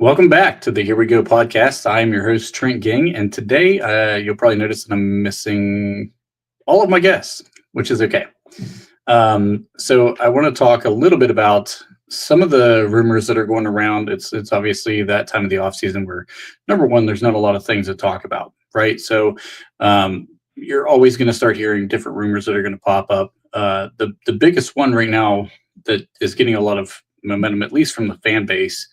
Welcome back to the Here We Go podcast. I'm your host, Trent Ging, and today you'll probably notice that I'm missing all of my guests, which is okay. So I want to talk a little bit about some of the rumors that are going around. It's obviously that time of the off season where, number one, there's not a lot of things to talk about, right? So you're always going to start hearing different rumors that are going to pop up. The biggest one right now that is getting a lot of momentum, at least from the fan base,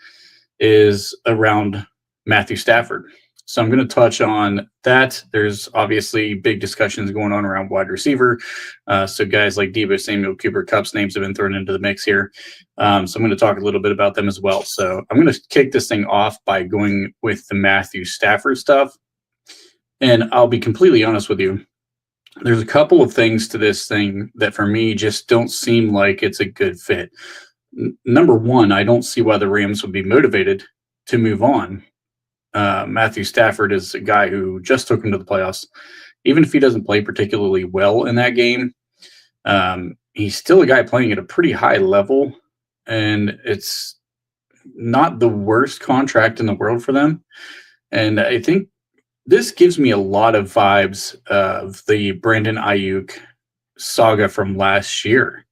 is around Matthew Stafford. So I'm going to touch on that. There's obviously big discussions going on around wide receiver. So guys like Deebo, Samuel, Cooper, Kupp's names have been thrown into the mix here. So I'm going to talk a little bit about them as well. So I'm going to kick this thing off by going with the Matthew Stafford stuff. And I'll be completely honest with you. There's a couple of things to this thing that for me just don't seem like it's a good fit. Number one, I don't see why the Rams would be motivated to move on. Matthew Stafford is a guy who just took him to the playoffs. Even if he doesn't play particularly well in that game, he's still a guy playing at a pretty high level, and it's not the worst contract in the world for them. And I think this gives me a lot of vibes of the Brandon Ayuk saga from last year.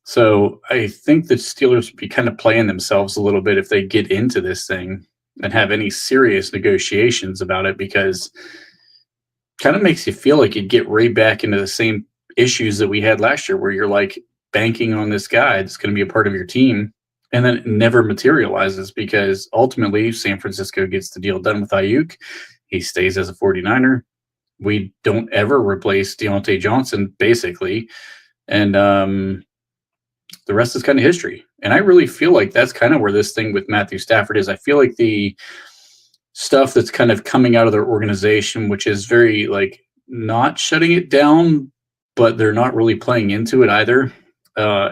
So I think the Steelers would be kind of playing themselves a little bit if they get into this thing and have any serious negotiations about it, because it kind of makes you feel like you'd get right back into the same issues that we had last year, where you're like banking on this guy that's going to be a part of your team, and then it never materializes because ultimately San Francisco gets the deal done with Ayuk. He stays as a 49er. We don't ever replace Deontay Johnson, basically. And the rest is kind of history. And I really feel like that's kind of where this thing with Matthew Stafford is. I feel like the stuff that's kind of coming out of their organization, which is very like not shutting it down, but they're not really playing into it either,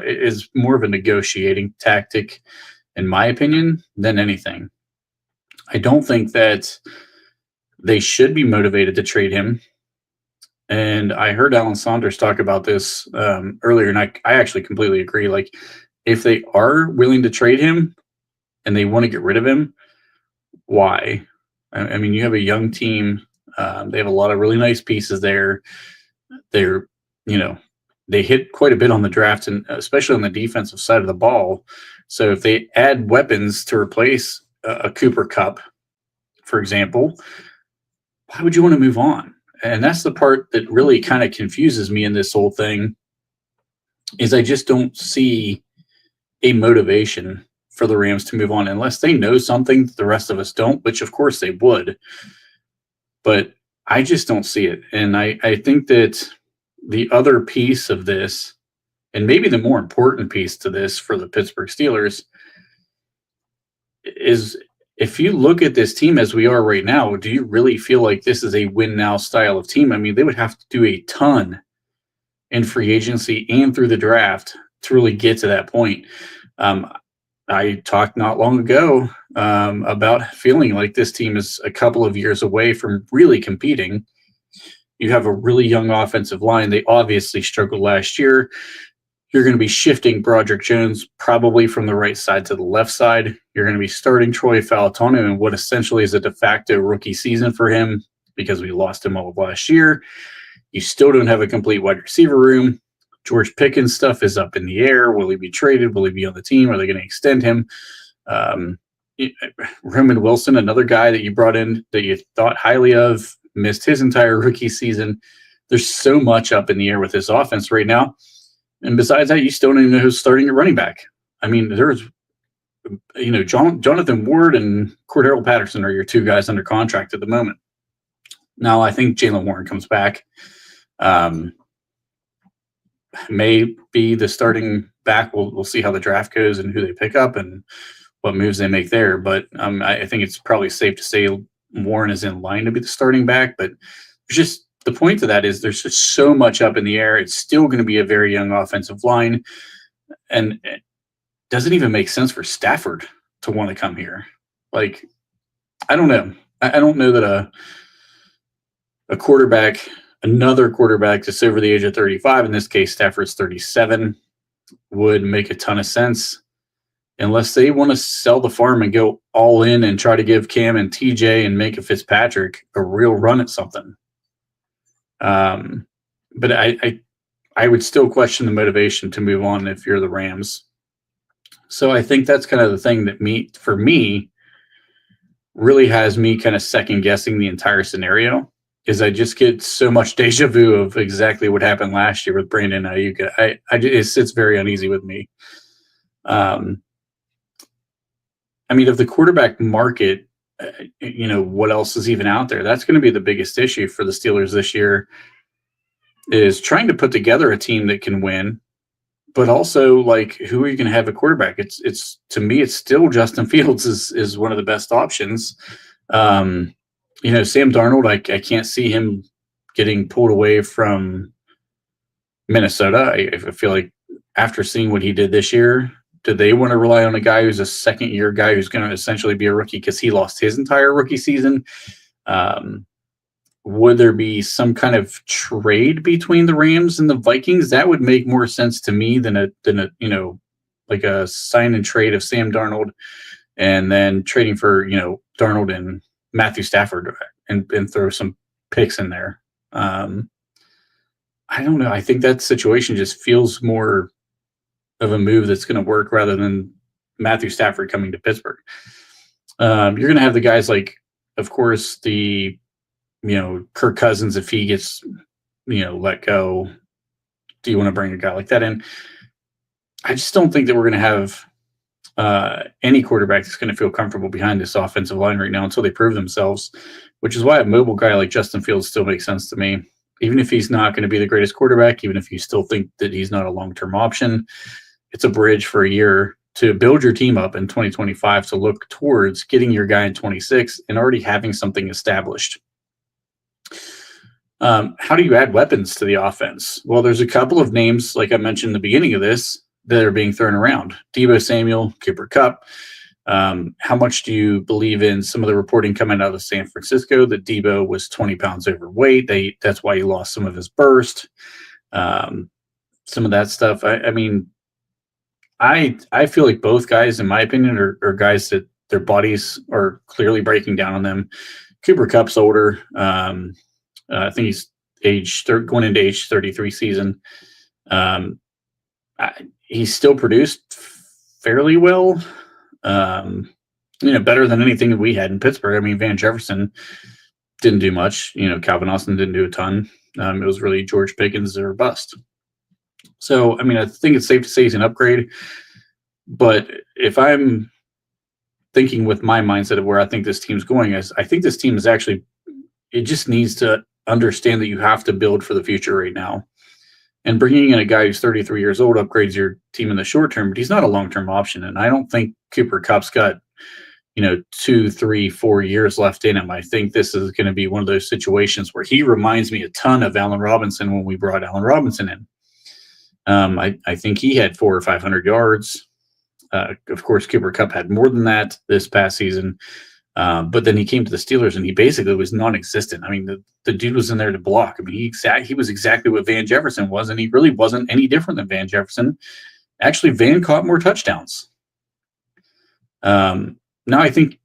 is more of a negotiating tactic, in my opinion, than anything. I don't think that they should be motivated to trade him. And I heard Alan Saunders talk about this earlier, and I actually completely agree. Like, if they are willing to trade him and they want to get rid of him, why? I mean, you have a young team. They have a lot of really nice pieces there. They're, they hit quite a bit on the draft, and especially on the defensive side of the ball. So if they add weapons to replace a Cooper Kupp, for example, why would you want to move on? And that's the part that really kind of confuses me in this whole thing, is I just don't see a motivation for the Rams to move on unless they know something that the rest of us don't, which of course they would. But I just don't see it. And I think that the other piece of this, and maybe the more important piece to this for the Pittsburgh Steelers, is if you look at this team as we are right now, do you really feel like this is a win now style of team? I mean, they would have to do a ton in free agency and through the draft to really get to that point. I talked not long ago about feeling like this team is a couple of years away from really competing. You have a really young offensive line. They obviously struggled last year. You're going to be shifting Broderick Jones probably from the right side to the left side. You're going to be starting Troy Falatonu in what essentially is a de facto rookie season for him because we lost him all of last year. You still don't have a complete wide receiver room. George Pickens stuff is up in the air. Will he be traded? Will he be on the team? Are they going to extend him? Roman Wilson, another guy that you brought in that you thought highly of, missed his entire rookie season. There's so much up in the air with this offense right now. And besides that, you still don't even know who's starting at running back. I mean, there's, Jonathan Ward and Cordero Patterson are your two guys under contract at the moment. Now, I think Jaylen Warren comes back. May be the starting back. We'll see how the draft goes and who they pick up and what moves they make there. But I think it's probably safe to say Warren is in line to be the starting back. But just the point to that is there's just so much up in the air. It's still going to be a very young offensive line. And it doesn't even make sense for Stafford to want to come here. Like, I don't know. I don't know that a quarterback, another quarterback just over the age of 35, in this case, Stafford's 37, would make a ton of sense. unless they want to sell the farm and go all in and try to give Cam and TJ and Minka Fitzpatrick a real run at something. But I would still question the motivation to move on if you're the Rams. So I think that's kind of the thing that for me really has me kind of second guessing the entire scenario, is I just get so much deja vu of exactly what happened last year with Brandon Ayuk. It sits very uneasy with me. I mean, of the quarterback market, what else is even out there? That's going to be the biggest issue for the Steelers this year, is trying to put together a team that can win, but also, like, who are you going to have a quarterback? It's to me, it's still Justin Fields is one of the best options. Sam Darnold, I can't see him getting pulled away from Minnesota. I feel like after seeing what he did this year, do they want to rely on a guy who's a second-year guy who's going to essentially be a rookie because he lost his entire rookie season? Would there be some kind of trade between the Rams and the Vikings? That would make more sense to me than a like a sign and trade of Sam Darnold and then trading for Darnold and Matthew Stafford and throw some picks in there. I don't know. I think that situation just feels more of a move that's going to work rather than Matthew Stafford coming to Pittsburgh. You're going to have the guys like, of course, the Kirk Cousins, if he gets let go. Do you want to bring a guy like that in? I just don't think that we're going to have any quarterback that's going to feel comfortable behind this offensive line right now until they prove themselves, which is why a mobile guy like Justin Fields still makes sense to me. Even if he's not going to be the greatest quarterback, even if you still think that he's not a long-term option, it's a bridge for a year to build your team up in 2025 to look towards getting your guy in 26 and already having something established. How do you add weapons to the offense? Well, there's a couple of names, like I mentioned in the beginning of this, that are being thrown around. Deebo Samuel, Cooper Kupp. How much do you believe in some of the reporting coming out of San Francisco that Deebo was 20 pounds overweight? That's why he lost some of his burst. Some of that stuff. I mean, I feel like both guys, in my opinion, are guys that their bodies are clearly breaking down on them. Cooper Kupp's older. I think he's going into age 33 season. He's still produced fairly well. Better than anything we had in Pittsburgh. I mean, Van Jefferson didn't do much. Calvin Austin didn't do a ton. It was really George Pickens or bust. So, I mean, I think it's safe to say he's an upgrade. But if I'm thinking with my mindset of where I think this team's going, is I think this team is actually, it just needs to understand that you have to build for the future right now. And bringing in a guy who's 33 years old upgrades your team in the short term, but he's not a long-term option. And I don't think Cooper Kupp's got, 2, 3, 4 years left in him. I think this is going to be one of those situations where he reminds me a ton of Allen Robinson when we brought Allen Robinson in. I think he had 400 or 500 yards. Of course, Cooper Kupp had more than that this past season. But then he came to the Steelers and he basically was non-existent. I mean, the dude was in there to block. I mean, he was exactly what Van Jefferson was, and he really wasn't any different than Van Jefferson. Actually, Van caught more touchdowns. Now I think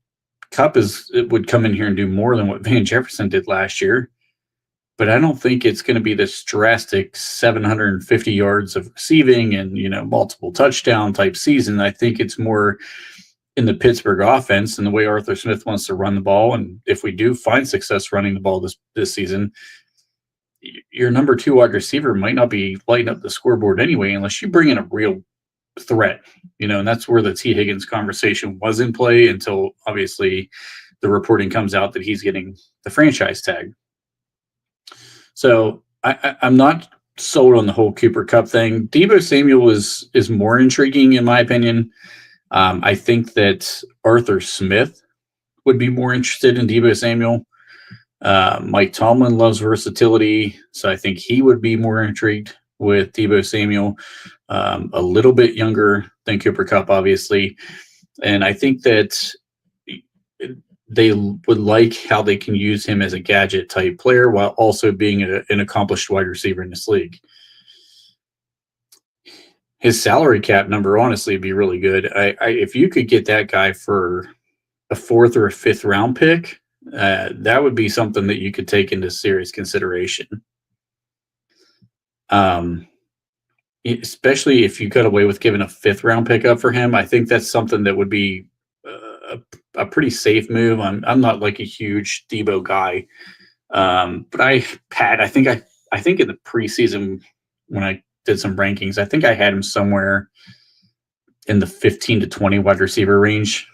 Kupp would come in here and do more than what Van Jefferson did last year, but I don't think it's going to be this drastic 750 yards of receiving and multiple touchdown type season. I think it's more in the Pittsburgh offense and the way Arthur Smith wants to run the ball. And if we do find success running the ball this season, your number 2 wide receiver might not be lighting up the scoreboard anyway, unless you bring in a real threat, and that's where the T. Higgins conversation was in play until obviously the reporting comes out that he's getting the franchise tag. So I'm not sold on the whole Cooper Kupp thing. Deebo Samuel is more intriguing in my opinion. I think that Arthur Smith would be more interested in Deebo Samuel. Mike Tomlin loves versatility, so I think he would be more intrigued with Deebo Samuel. A little bit younger than Cooper Kupp, obviously. And I think that they would like how they can use him as a gadget type player while also being an accomplished wide receiver in this league. his salary cap number honestly would be really good. If you could get that guy for a 4th or a 5th round pick, that would be something that you could take into serious consideration. Especially if you got away with giving a 5th round pick up for him. I think that's something that would be a pretty safe move. I'm not like a huge Deebo guy, but I think in the preseason when I did some rankings, I think I had him somewhere in the 15 to 20 wide receiver range.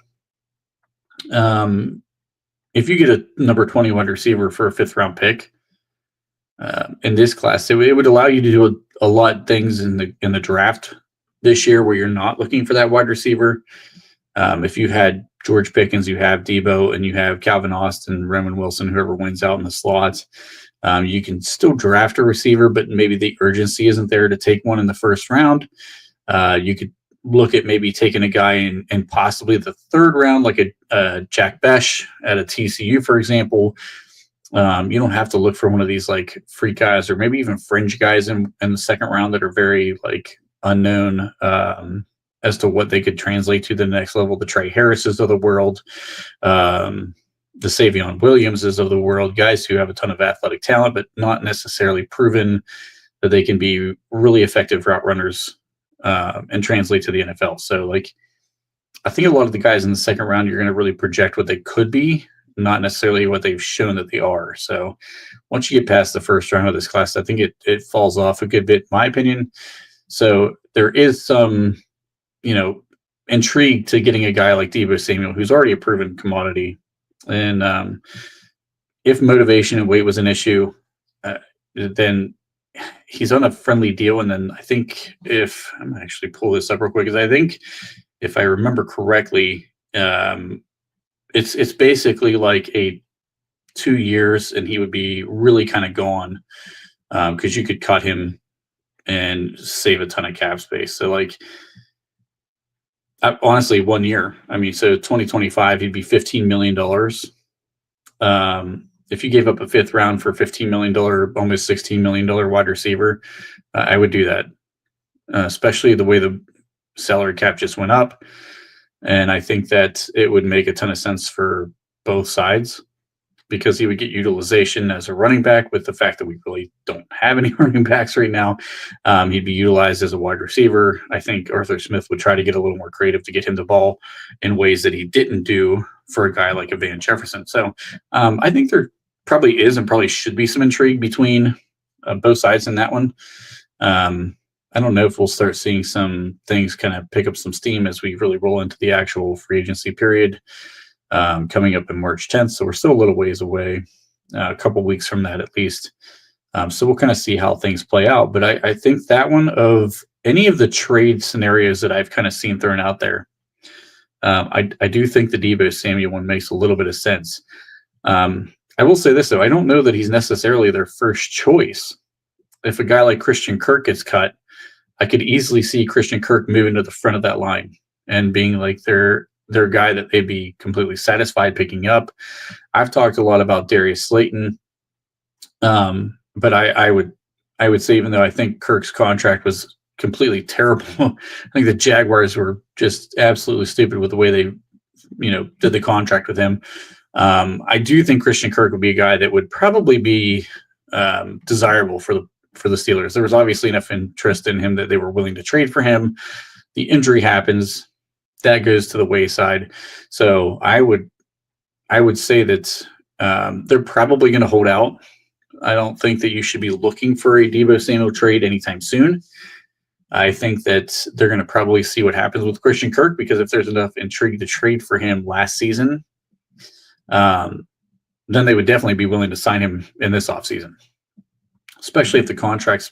If you get a number 20 wide receiver for a 5th round pick in this class, it would allow you to do a lot of things in the draft this year where you're not looking for that wide receiver. If you had George Pickens, you have Deebo, and you have Calvin Austin, Roman Wilson, whoever wins out in the slots, you can still draft a receiver, but maybe the urgency isn't there to take one in the 1st round. You could look at maybe taking a guy in possibly the 3rd round, like a Jack Besh at a TCU, for example. You don't have to look for one of these like freak guys or maybe even fringe guys in the 2nd round that are very like unknown as to what they could translate to the next level. The Trey Harrises of the world, the Savion Williamses of the world, guys who have a ton of athletic talent, but not necessarily proven that they can be really effective route runners and translate to the NFL. So like, I think a lot of the guys in the 2nd round, you're going to really project what they could be, not necessarily what they've shown that they are. So once you get past the 1st round of this class, I think it falls off a good bit, in my opinion. So there is some, intrigue to getting a guy like Deebo Samuel, who's already a proven commodity. And if motivation and weight was an issue, then he's on a friendly deal. And then I think if I'm gonna actually pull this up real quick, because I think if I remember correctly, it's basically like a 2 years and he would be really kind of gone because you could cut him and save a ton of cap space. So like, honestly, 1 year. I mean, so 2025, he'd be $15 million. If you gave up a 5th round for $15 million, almost $16 million wide receiver, I would do that, especially the way the salary cap just went up. And I think that it would make a ton of sense for both sides because he would get utilization as a running back with the fact that we really don't have any running backs right now. He'd be utilized as a wide receiver. I think Arthur Smith would try to get a little more creative to get him the ball in ways that he didn't do for a guy like a Van Jefferson. So I think there probably is and probably should be some intrigue between both sides in that one. I don't know if we'll start seeing some things kind of pick up some steam as we really roll into the actual free agency period coming up in March 10th. So we're still a little ways away, a couple weeks from that at least. So we'll kind of see how things play out. But I think that one of any of the trade scenarios that I've kind of seen thrown out there, I do think the Deebo Samuel one makes a little bit of sense. I will say this, though. I don't know that he's necessarily their first choice. If a guy like Christian Kirk gets cut, I could easily see Christian Kirk moving to the front of that line and being like their guy that they'd be completely satisfied picking up. I've talked a lot about Darius Slayton, but I would say, even though I think Kirk's contract was completely terrible, I think the Jaguars were just absolutely stupid with the way they, did the contract with him. I do think Christian Kirk would be a guy that would probably be desirable for the Steelers. There was obviously enough interest in him that they were willing to trade for him. The injury happens, that goes to the wayside. So I would say that they're probably going to hold out. I don't think that you should be looking for a Deebo Samuel trade anytime soon. I think that they're going to probably see what happens with Christian Kirk, because if there's enough intrigue to trade for him last season, then they would definitely be willing to sign him in this offseason, especially if the contract's,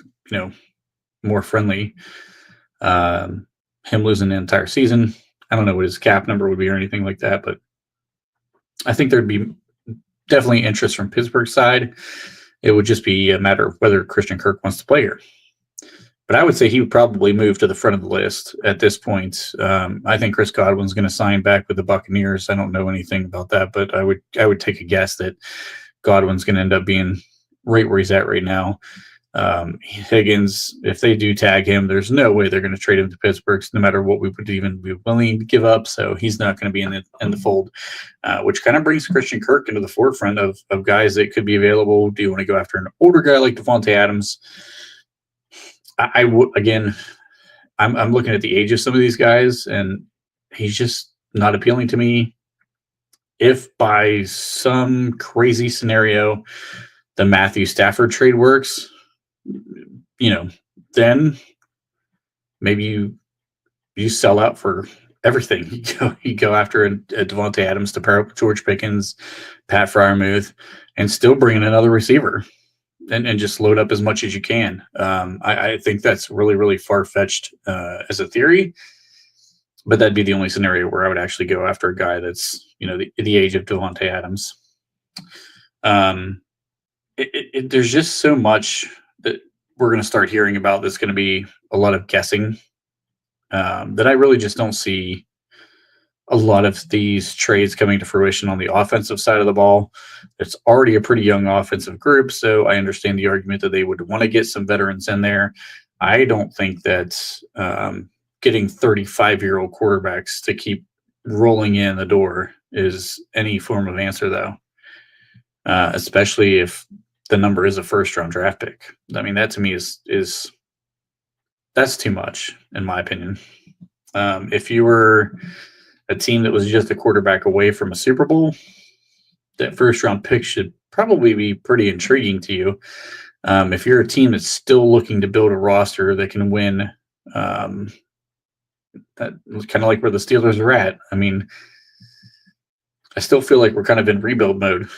more friendly. Him losing the entire season, I don't know what his cap number would be or anything like that, but I think there'd be definitely interest from Pittsburgh's side. It would just be a matter of whether Christian Kirk wants to play here. But I would say he would probably move to the front of the list at this point. I think Chris Godwin's going to sign back with the Buccaneers. I don't know anything about that, but I would take a guess that Godwin's going to end up being right where he's at right now. Higgins, if they do tag him, there's no way they're going to trade him to Pittsburgh, no matter what we would even be willing to give up. So he's not going to be in the fold, which kind of brings Christian Kirk into the forefront of guys that could be available. Do you want to go after an older guy like Devontae Adams? I would, again, I'm looking at the age of some of these guys, and he's just not appealing to me. If by some crazy scenario the Matthew Stafford trade works, then maybe you sell out for everything. You go after a Devontae Adams to pair up with George Pickens, Pat Freiermuth, and still bring in another receiver and just load up as much as you can. I think that's really, really far-fetched as a theory, but that'd be the only scenario where I would actually go after a guy that's, the age of Devontae Adams. There's just so much that we're going to start hearing about that's going to be a lot of guessing, that I really just don't see a lot of these trades coming to fruition on the offensive side of the ball. It's already a pretty young offensive group, so I understand the argument that they would want to get some veterans in there. I don't think that getting 35-year-old quarterbacks to keep rolling in the door is any form of answer, though, especially if the number is a first-round draft pick. I mean, that to me is that's too much, in my opinion. If you were a team that was just a quarterback away from a Super Bowl, that first-round pick should probably be pretty intriguing to you. If you're a team that's still looking to build a roster that can win, that kind of like where the Steelers are at. I mean, I still feel like we're kind of in rebuild mode.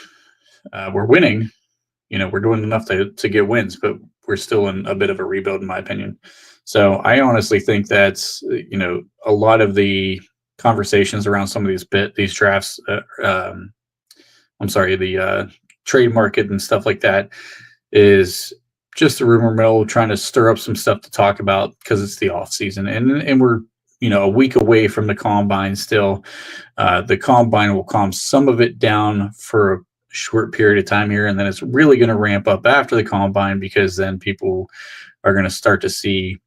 We're winning. We're doing enough to get wins, but we're still in a bit of a rebuild, in my opinion. So I honestly think that's, a lot of the conversations around some of these drafts, the trade market and stuff like that is just a rumor mill trying to stir up some stuff to talk about because it's the off season, and we're a week away from the combine still. The combine will calm some of it down for a short period of time here, and then it's really going to ramp up after the combine, because then people are going to start to see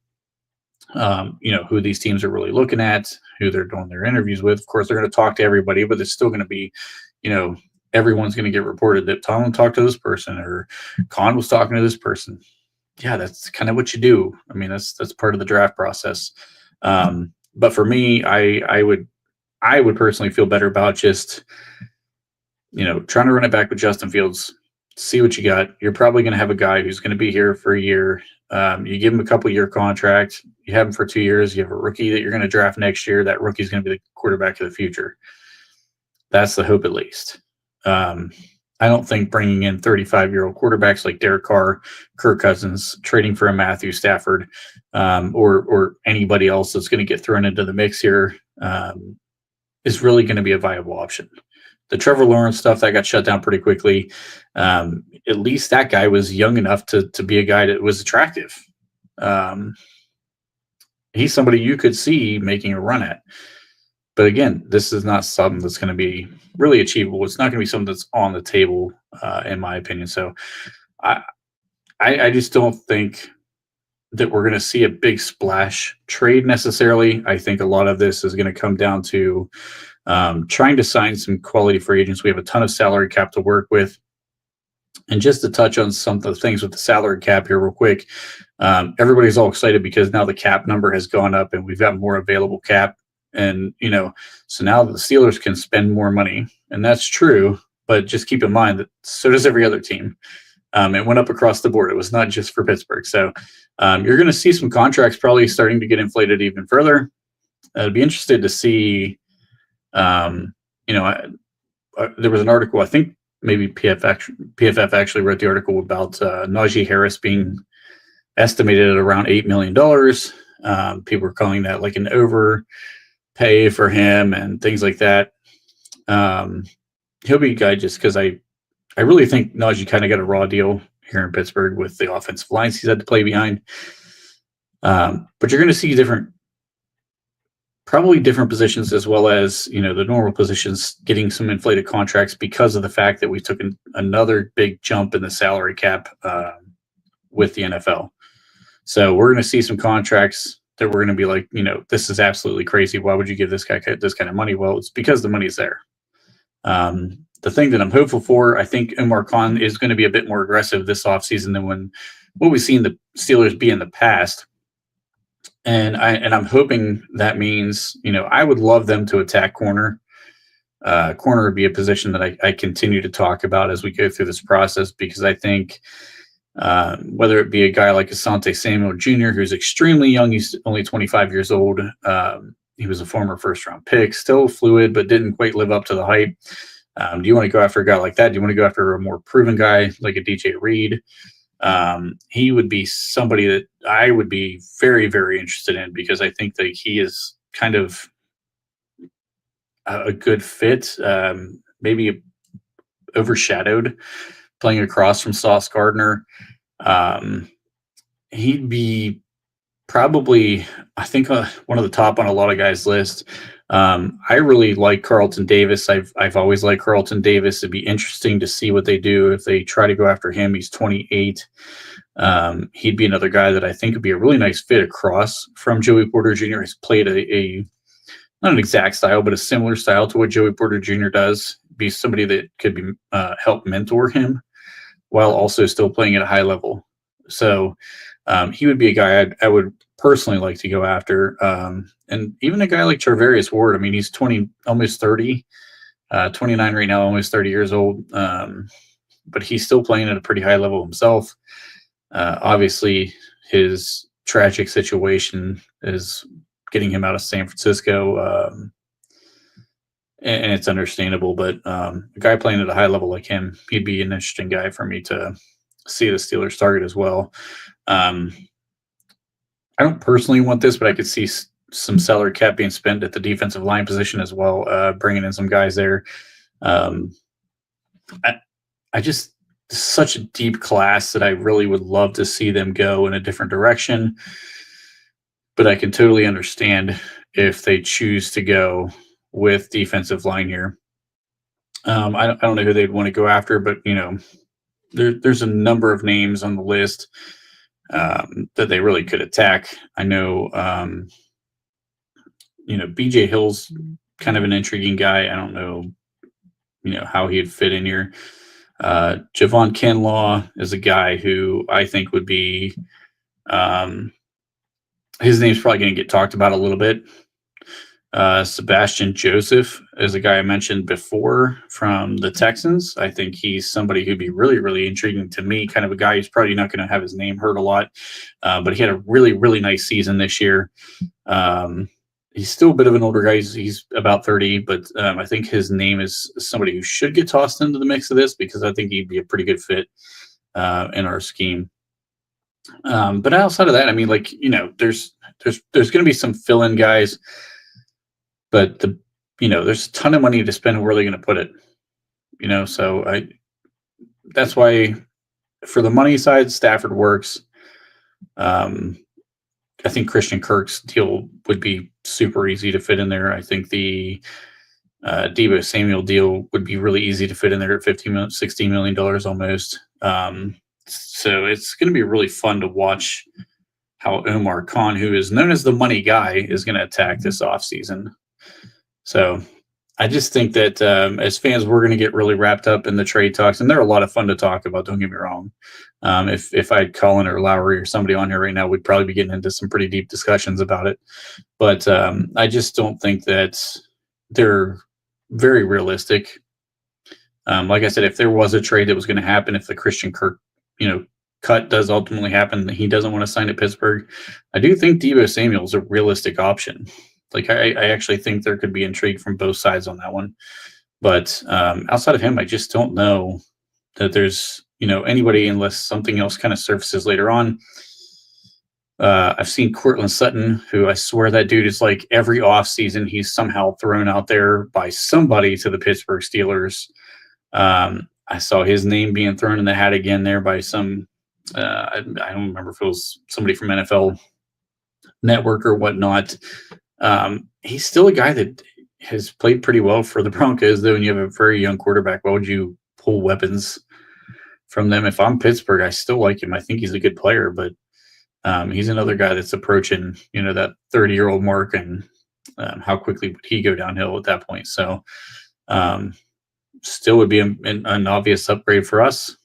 who these teams are really looking at, who they're doing their interviews with. Of course, they're going to talk to everybody, but it's still going to be, everyone's going to get reported that Tom talked to this person or Khan was talking to this person. Yeah, that's kind of what you do. I mean, that's part of the draft process. But for me, I would personally feel better about just, trying to run it back with Justin Fields, see what you got. You're probably going to have a guy who's going to be here for a year. You give him a couple-year contract. You have him for 2 years. You have a rookie that you're going to draft next year. That rookie's going to be the quarterback of the future. That's the hope, at least. I don't think bringing in 35-year-old quarterbacks like Derek Carr, Kirk Cousins, trading for a Matthew Stafford, or anybody else that's going to get thrown into the mix here is really going to be a viable option. The Trevor Lawrence stuff, that got shut down pretty quickly. At least that guy was young enough to be a guy that was attractive. He's somebody you could see making a run at. But again, this is not something that's going to be really achievable. It's not going to be something that's on the table, in my opinion. So I just don't think that we're going to see a big splash trade necessarily. I think a lot of this is going to come down to trying to sign some quality free agents. We have a ton of salary cap to work with. And just to touch on some of the things with the salary cap here real quick, everybody's all excited because now the cap number has gone up and we've got more available cap. And, so now the Steelers can spend more money, and that's true. But just keep in mind that so does every other team. It went up across the board. It was not just for Pittsburgh. So you're going to see some contracts probably starting to get inflated even further. I'd be interested to see, there was an article, I think maybe PFF actually wrote the article about Najee Harris being estimated at around $8 million. People are calling that like an overpay for him and things like that. He'll be a guy just because I really think Najee kind of got a raw deal here in Pittsburgh with the offensive lines he's had to play behind. But you're going to see probably different positions as well as, the normal positions getting some inflated contracts because of the fact that we took another big jump in the salary cap with the NFL. So we're going to see some contracts that we're going to be like, this is absolutely crazy. Why would you give this guy this kind of money? Well, it's because the money's there. The thing that I'm hopeful for, I think Omar Khan is going to be a bit more aggressive this offseason than what we've seen the Steelers be in the past. And I'm hoping that means, I would love them to attack corner. Corner would be a position that I continue to talk about as we go through this process, because I think whether it be a guy like Asante Samuel Jr., who's extremely young, he's only 25 years old. He was a former first-round pick, still fluid, but didn't quite live up to the hype. Do you want to go after a guy like that? Do you want to go after a more proven guy like a DJ Reed? He would be somebody that I would be very, very interested in, because I think that he is kind of a good fit, maybe overshadowed playing across from Sauce Gardner. He'd be probably, I think, one of the top on a lot of guys' list. I really like Carlton Davis. I've always liked Carlton Davis. It'd be interesting to see what they do if they try to go after him. He's 28. He'd be another guy that I think would be a really nice fit across from Joey Porter Jr. He's played a not an exact style, but a similar style to what Joey Porter Jr. does. Be somebody that could be help mentor him while also still playing at a high level. So he would be a guy I would personally like to go after. And even a guy like Charvarius Ward, I mean, he's 20, almost 30, 29 right now, almost 30 years old. But he's still playing at a pretty high level himself. Obviously, his tragic situation is getting him out of San Francisco. And it's understandable, but a guy playing at a high level like him, he'd be an interesting guy for me to see the Steelers target as well. I don't personally want this, but I could see some salary cap being spent at the defensive line position as well, bringing in some guys there. I just such a deep class that I really would love to see them go in a different direction, but I can totally understand if they choose to go with defensive line here. I don't know who they'd want to go after, but there's a number of names on the list that they really could attack. I know, BJ Hill's kind of an intriguing guy. I don't know, how he'd fit in here. Javon Kinlaw is a guy who I think would be, his name's probably going to get talked about a little bit. Sebastian Joseph is a guy I mentioned before from the Texans. I think he's somebody who'd be really, really intriguing to me, kind of a guy who's probably not going to have his name heard a lot, but he had a really, really nice season this year. He's still a bit of an older guy. He's about 30, but I think his name is somebody who should get tossed into the mix of this, because I think he'd be a pretty good fit in our scheme. But outside of that, I mean, there's going to be some fill-in guys, but there's a ton of money to spend. Where are they going to put it? So that's why for the money side, Stafford works. I think Christian Kirk's deal would be super easy to fit in there. I think the Deebo Samuel deal would be really easy to fit in there at $16 million almost. So it's going to be really fun to watch how Omar Khan, who is known as the money guy, is going to attack this offseason. So I just think that as fans, we're going to get really wrapped up in the trade talks, and they're a lot of fun to talk about. Don't get me wrong. If I had Colin or Lowry or somebody on here right now, we'd probably be getting into some pretty deep discussions about it. But I just don't think that they're very realistic. Like I said, if there was a trade that was going to happen, if the Christian Kirk, cut does ultimately happen, he doesn't want to sign at Pittsburgh, I do think Deebo Samuel is a realistic option. I actually think there could be intrigue from both sides on that one. But outside of him, I just don't know that there's, anybody, unless something else kind of surfaces later on. I've seen Courtland Sutton, who I swear that dude is like every offseason, he's somehow thrown out there by somebody to the Pittsburgh Steelers. I saw his name being thrown in the hat again there by some, I don't remember if it was somebody from NFL Network or whatnot. He's still a guy that has played pretty well for the Broncos, though, and you have a very young quarterback. Why would you pull weapons from them. If I'm Pittsburgh, I still like him. I think he's a good player, but he's another guy that's approaching, that 30-year-old mark, and how quickly would he go downhill at that point? So still would be an obvious upgrade for us.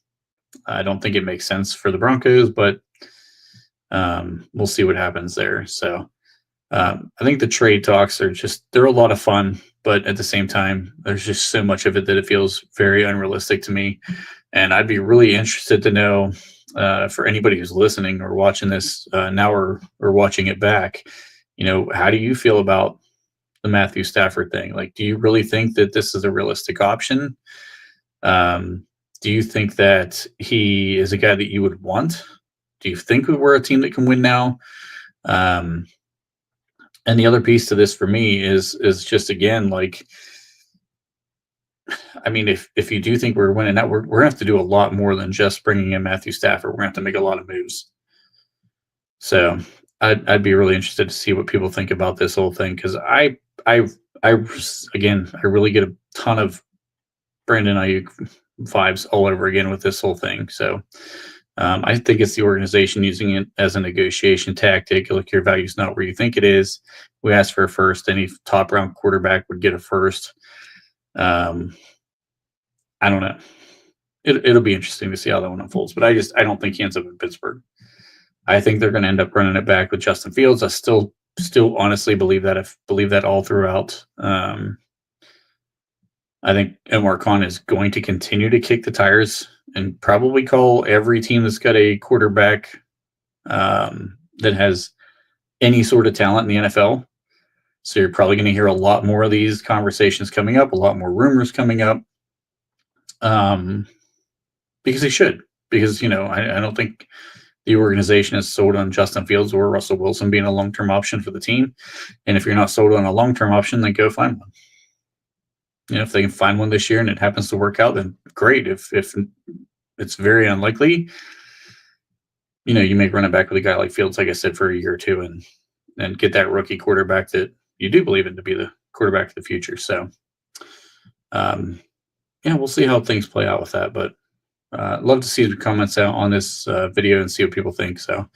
I don't think it makes sense for the Broncos, but we'll see what happens there. So I think the trade talks they're a lot of fun, but at the same time, there's just so much of it that it feels very unrealistic to me. And I'd be really interested to know, for anybody who's listening or watching this now or watching it back, how do you feel about the Matthew Stafford thing? Like, do you really think that this is a realistic option? Do you think that he is a guy that you would want? Do you think we're a team that can win now? And the other piece to this for me is just, again, like, I mean, if you do think we're winning that, we're gonna have to do a lot more than just bringing in Matthew Stafford. We're gonna have to make a lot of moves. So I'd be really interested to see what people think about this whole thing, because I really get a ton of Brandon Ayuk vibes all over again with this whole thing. So I think it's the organization using it as a negotiation tactic. Look, your value's not where you think it is. We asked for a first. Any top round quarterback would get a first. I don't know. It'll be interesting to see how that one unfolds. But I don't think he ends up in Pittsburgh. I think they're going to end up running it back with Justin Fields. I still honestly believe that. I've believed that all throughout. I think Omar Khan is going to continue to kick the tires and probably call every team that's got a quarterback that has any sort of talent in the NFL. So you're probably going to hear a lot more of these conversations coming up, a lot more rumors coming up, because they should. Because, I don't think the organization is sold on Justin Fields or Russell Wilson being a long-term option for the team. And if you're not sold on a long-term option, then go find one. If they can find one this year and it happens to work out, then great. If it's very unlikely, you may run it back with a guy like Fields, like I said, for a year or two, and get that rookie quarterback that you do believe in to be the quarterback of the future. So, we'll see how things play out with that. But I'd love to see the comments out on this video and see what people think. So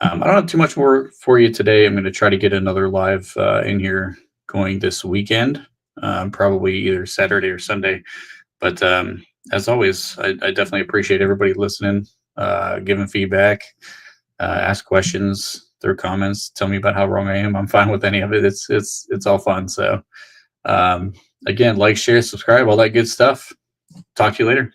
I don't have too much more for you today. I'm going to try to get another live in here going this weekend. Probably either Saturday or Sunday. But as always, I definitely appreciate everybody listening, giving feedback, ask questions, throw comments, tell me about how wrong I am. I'm fine with any of it. It's all fun. So again, like, share, subscribe, all that good stuff. Talk to you later.